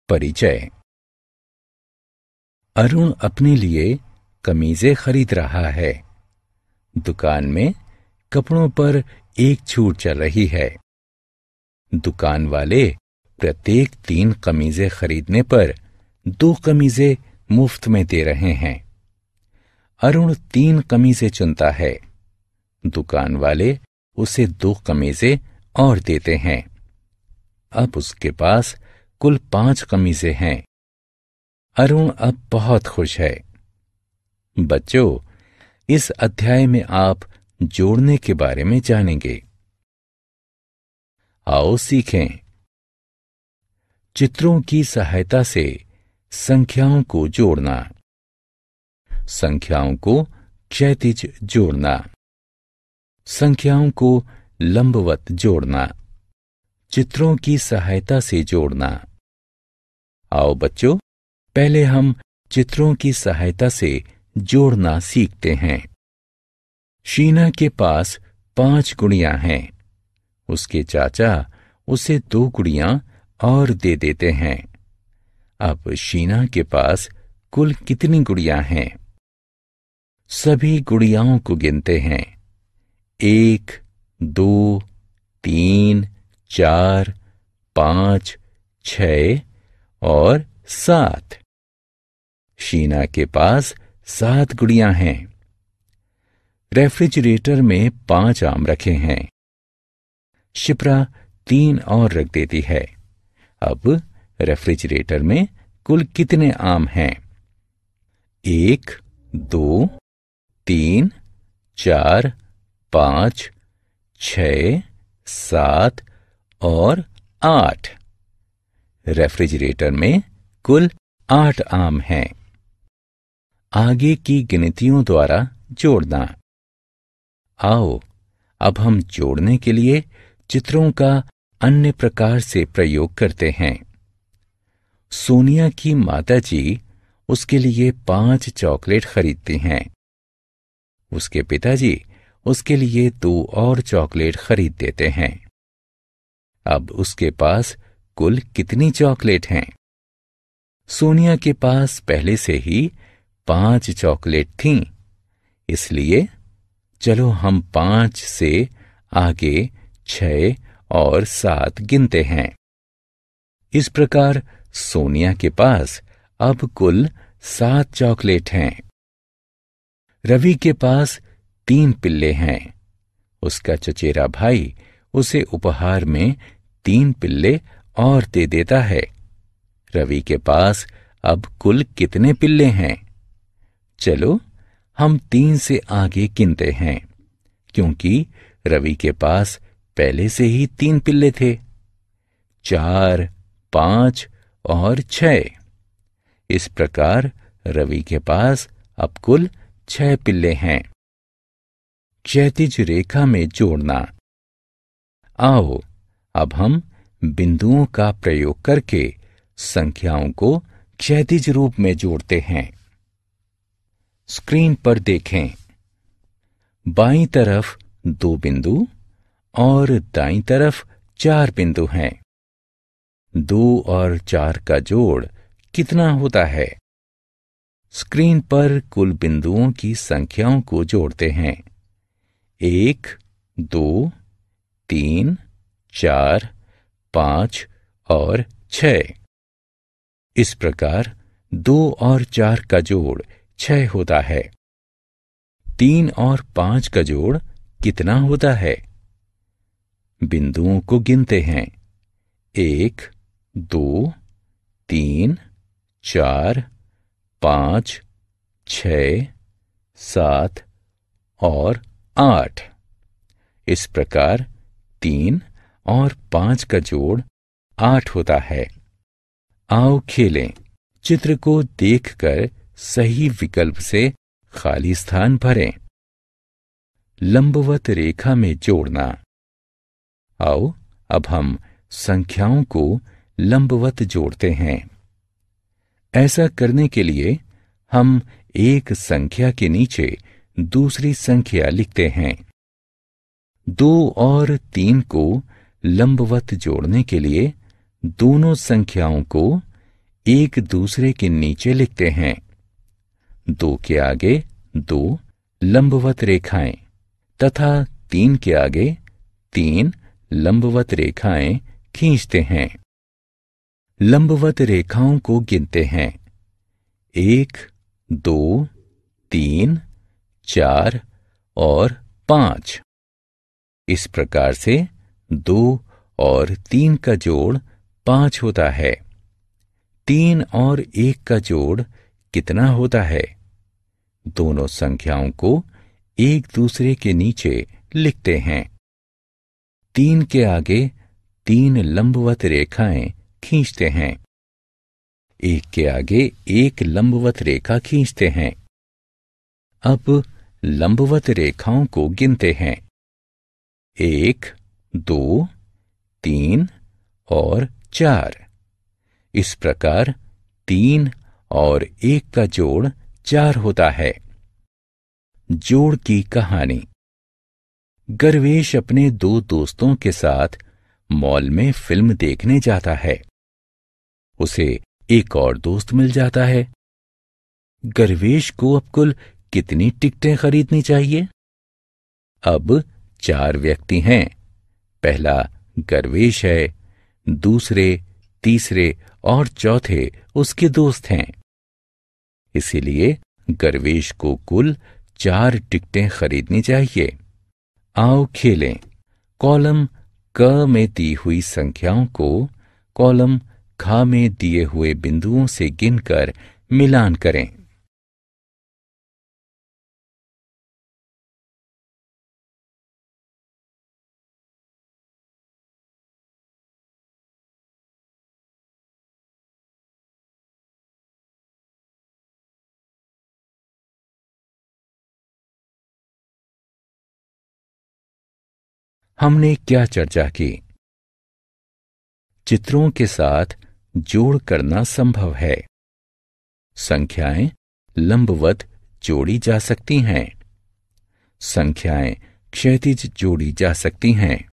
परिचय। अरुण अपने लिए कमीजें खरीद रहा है। दुकान में कपड़ों पर एक छूट चल रही है। दुकान वाले प्रत्येक 3 कमीजें खरीदने पर 2 कमीजें मुफ्त में दे रहे हैं। अरुण 3 कमीजें चुनता है। दुकान वाले उसे 2 कमीजें और देते हैं। अब उसके पास कुल 5 कमीजें हैं। अरुण अब बहुत खुश है। बच्चों, इस अध्याय में आप जोड़ने के बारे में जानेंगे। आओ सीखें। चित्रों की सहायता से संख्याओं को जोड़ना। संख्याओं को क्षैतिज जोड़ना। संख्याओं को लंबवत जोड़ना। चित्रों की सहायता से जोड़ना। आओ बच्चों, पहले हम चित्रों की सहायता से जोड़ना सीखते हैं। शीना के पास 5 गुड़ियां हैं। उसके चाचा उसे 2 गुड़ियां और दे देते हैं। अब शीना के पास कुल कितनी गुड़ियां हैं? सभी गुड़ियाओं को गिनते हैं। 1, 2, 3, 4, 5, 6 और 7। शीना के पास 7 गुड़ियां हैं। रेफ्रिजरेटर में 5 आम रखे हैं। शिप्रा 3 और रख देती है। अब रेफ्रिजरेटर में कुल कितने आम हैं? 1, 2, 3, 4, 5, 6, 7 और 8। रेफ्रिजरेटर में कुल 8 आम हैं। आगे की गिनतियों द्वारा जोड़ना। आओ, अब हम जोड़ने के लिए चित्रों का अन्य प्रकार से प्रयोग करते हैं। सोनिया की माताजी उसके लिए 5 चॉकलेट खरीदती हैं। उसके पिताजी उसके लिए 2 और चॉकलेट खरीद देते हैं। अब उसके पास कुल कितनी चॉकलेट हैं? सोनिया के पास पहले से ही 5 चॉकलेट थीं, इसलिए चलो हम 5 से आगे 6 और 7 गिनते हैं। इस प्रकार सोनिया के पास अब कुल 7 चॉकलेट हैं। रवि के पास 3 पिल्ले हैं। उसका चचेरा भाई उसे उपहार में 3 पिल्ले और दे देता है। रवि के पास अब कुल कितने पिल्ले हैं? चलो हम 3 से आगे गिनते हैं, क्योंकि रवि के पास पहले से ही 3 पिल्ले थे। 4, 5 और 6। इस प्रकार रवि के पास अब कुल 6 पिल्ले हैं। क्षैतिज रेखा में जोड़ना। आओ, अब हम बिंदुओं का प्रयोग करके संख्याओं को क्षैतिज रूप में जोड़ते हैं। स्क्रीन पर देखें। बाईं तरफ 2 बिंदु और दाईं तरफ 4 बिंदु हैं। 2 और 4 का जोड़ कितना होता है? स्क्रीन पर कुल बिंदुओं की संख्याओं को जोड़ते हैं। 1, 2, 3, 4, 5 और 6। इस प्रकार 2 और 4 का जोड़ 6 होता है। 3 और 5 का जोड़ कितना होता है? बिंदुओं को गिनते हैं। 1, 2, 3, 4, 5, 6, 7 और 8। इस प्रकार 3 और 5 का जोड़ 8 होता है। आओ खेलें। चित्र को देखकर सही विकल्प से खाली स्थान भरें। लंबवत रेखा में जोड़ना। आओ, अब हम संख्याओं को लंबवत जोड़ते हैं। ऐसा करने के लिए हम एक संख्या के नीचे दूसरी संख्या लिखते हैं। 2 और 3 को लंबवत जोड़ने के लिए दोनों संख्याओं को एक दूसरे के नीचे लिखते हैं। 2 के आगे 2 लंबवत रेखाएं तथा 3 के आगे 3 लंबवत रेखाएं खींचते हैं। लंबवत रेखाओं को गिनते हैं। 1, 2, 3, 4 और 5। इस प्रकार से 2 और 3 का जोड़ 5 होता है। 3 और 1 का जोड़ कितना होता है? दोनों संख्याओं को एक दूसरे के नीचे लिखते हैं। 3 के आगे 3 लंबवत रेखाएं खींचते हैं। 1 के आगे 1 लंबवत रेखा खींचते हैं। अब लंबवत रेखाओं को गिनते हैं। 1, 2, 3 और 4। इस प्रकार 3 और 1 का जोड़ 4 होता है। जोड़ की कहानी। गर्वेश अपने 2 दोस्तों के साथ मॉल में फिल्म देखने जाता है। उसे एक और दोस्त मिल जाता है। गर्वेश को अब कुल कितनी टिकटें खरीदनी चाहिए? अब 4 व्यक्ति हैं। पहला गर्वेश है, दूसरे, तीसरे और चौथे उसके दोस्त हैं। इसीलिए गर्वेश को कुल 4 टिकटें खरीदनी चाहिए। आओ खेलें। कॉलम क में दी हुई संख्याओं को कॉलम ख में दिए हुए बिंदुओं से गिनकर मिलान करें। हमने क्या चर्चा की? चित्रों के साथ जोड़ करना संभव है। संख्याएं लंबवत जोड़ी जा सकती हैं। संख्याएं क्षैतिज जोड़ी जा सकती हैं।